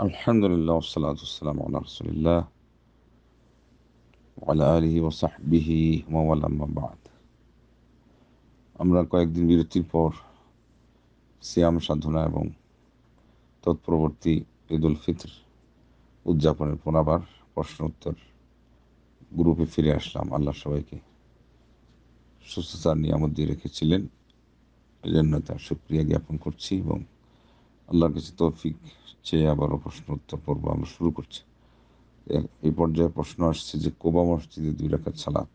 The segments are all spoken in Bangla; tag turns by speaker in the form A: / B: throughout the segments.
A: আলহামদুলিল্লাহ ওয়াসসালাতু ওয়াসসালামু আলা রাসূলিল্লাহ ওয়া আলা আলিহি ওয়া সাহবিহি ওয়া ওয়ালা আম্মা বা'দ। আমরা কয়েকদিন বিরতির পর সিয়াম সাধনা এবং তৎপরবর্তী ঈদুল ফিতর উদযাপনের পর আবার প্রশ্ন উত্তর গ্রুপে ফিরে আসলাম। আল্লাহ সবাইকে সুস্থতার নিয়ামত দিয়ে রেখেছিলেন, এজন্য তার শুকরিয়া জ্ঞাপন করছি এবং আল্লাহর কাছে তৌফিক চেয়ে আবারও প্রশ্ন উত্তর পর্ব আমরা শুরু করছি। এই পর্যায়ে প্রশ্ন আসছে যে কোবা মসজিদে 2 রাকাত সালাত,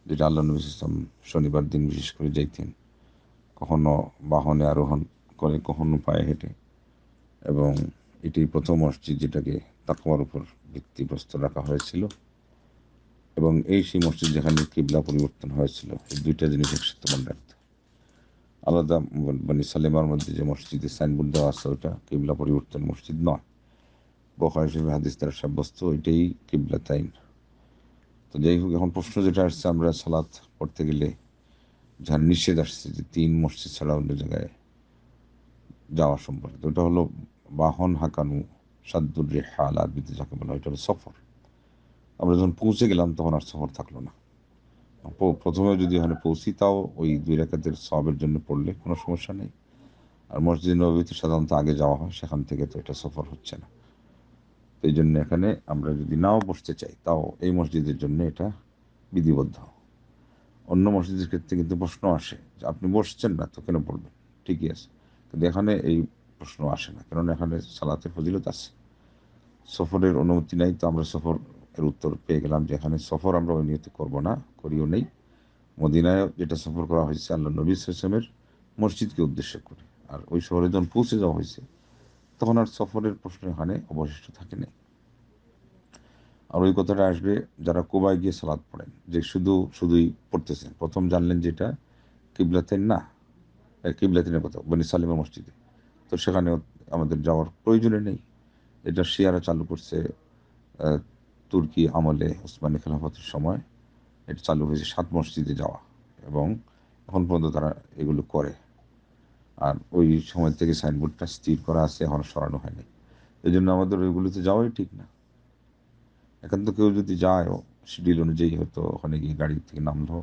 A: যেটা আল্লাহ নবী সাল্লাল্লাহু আলাইহি ওয়াসাল্লাম শনিবার দিন বিশেষ করে যাইতেন, কখনো বাহনে আরোহণ করে, কখনো পায়ে হেঁটে, এবং এটি প্রথম মসজিদ যেটাকে তাকওয়ার উপর ভিত্তিপ্রস্তর রাখা হয়েছিল, এবং সেই মসজিদ যেখানে কিবলা পরিবর্তন হয়েছিল। এই দুইটা জিনিস একসাথে মনে রাখতে। আলাদা বনি সালেমার মধ্যে যে মসজিদে সাইনবোর্ড দেওয়া আছে ওটা কিবলা পরিবর্তন মসজিদ নয়, বুখারী শরীফের হাদিস দ্বারা সাব্যস্ত ওইটাই কিবলা তাইন। তো যাই হোক, এখন প্রশ্ন যেটা আসছে, আমরা সালাত পড়তে গেলে যার নিষেধ আসছে যে 3 মসজিদ ছাড়া অন্য জায়গায় যাওয়া সম্পর্কে, ওটা হলো বাহন হাঁকানো, সাদ্দুর রেহাল আরবিতে যাকে বলা হয়, এটা হলো সফর। আমরা যখন পৌঁছে গেলাম তখন আর সফর থাকলো না। প্রথমে যদি ওখানে পৌঁছি তাও ওই 2 রাকাতের সওয়াবের জন্য পড়লে কোনো সমস্যা নেই। আর মসজিদ নববীতে সাধারণত আগে যাওয়া হয়, সেখান থেকে তো এটা সফর হচ্ছে না। তো এই জন্য এখানে আমরা যদি নাও বসতে চাই তাও এই মসজিদের জন্য এটা বিধিবদ্ধ। অন্য মসজিদের ক্ষেত্রে কিন্তু প্রশ্ন আসে যে আপনি বসছেন না তো কেন পড়বেন, ঠিকই আছে, কিন্তু এখানে এই প্রশ্ন আসে না, কারণ এখানে সালাতের ফজিলত আছে। সফরের অনুমতি নাই, তো আমরা সফর এর উত্তর পেয়ে গেলাম যে এখানে সফর আমরা ওই নিয়তে করবো না, করিও নেই। মদিনায় যেটা সফর করা হয়েছে আল্লাহ নবী সাল্লাল্লাহু আলাইহি ওয়াসাল্লামের মসজিদকে উদ্দেশ্য করে, আর ওই শহরে যখন পৌঁছে যাওয়া হয়েছে তখন আর সফরের প্রশ্ন এখানে অবশিষ্ট থাকে নাই। আর ওই কথাটা আসবে যারা কুবায় গিয়ে সালাত পড়েন, যে শুধুই পড়তেছেন, প্রথম জানলেন যেটা কিবলাতেন না, কিবলাতিনের কথা বনি সালিমা মসজিদে, তো সেখানে আমাদের যাওয়ার প্রয়োজনে নেই। এটা শিয়ারা চালু করছে আহ, তুর্কি আমলে, ওসমানী খেলাফতের সময় এটা চালু হয়েছে 7 মসজিদে যাওয়া, এবং এখন পর্যন্ত তারা এগুলো করে। আর ওই সময় থেকে সাইনবোর্ডটা স্থির করা আছে, এখন সরানো হয়নি। এই জন্য আমাদের ওইগুলোতে যাওয়াই ঠিক না। এখন তো কেউ যদি যায় শিডিউল অনুযায়ী, হয়তো ওখানে গিয়ে গাড়ি থেকে নামলো,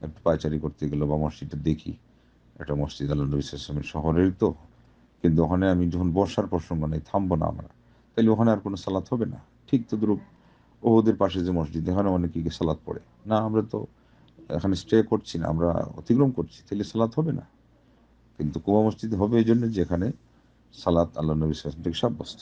A: একটু পায়চারি করতে গেলো, বা মসজিদটা দেখি, একটা মসজিদ আল্লাহ নবী সাল্লাল্লাহু আলাইহি ওয়াসাল্লামের শহরের তো, কিন্তু ওখানে আমি যখন বসার প্রসঙ্গ নেই, থামবো না আমরা, তাহলে ওখানে আর কোনো সালাত হবে না। ঠিক তো দ্রুপ ওদের পাশে যে মসজিদ, এখানে অনেকে গিয়ে সালাত পড়ে না, আমরা তো এখানে স্টে করছি না, আমরা অতিক্রম করছি, তাহলে সালাত হবে না। কিন্তু কুবা মসজিদে হবে এই জন্য যে এখানে সালাত আল্লাহ নবী সাল্লাল্লাহু আলাইহি ওয়াসাল্লাম থেকে সাব্যস্ত।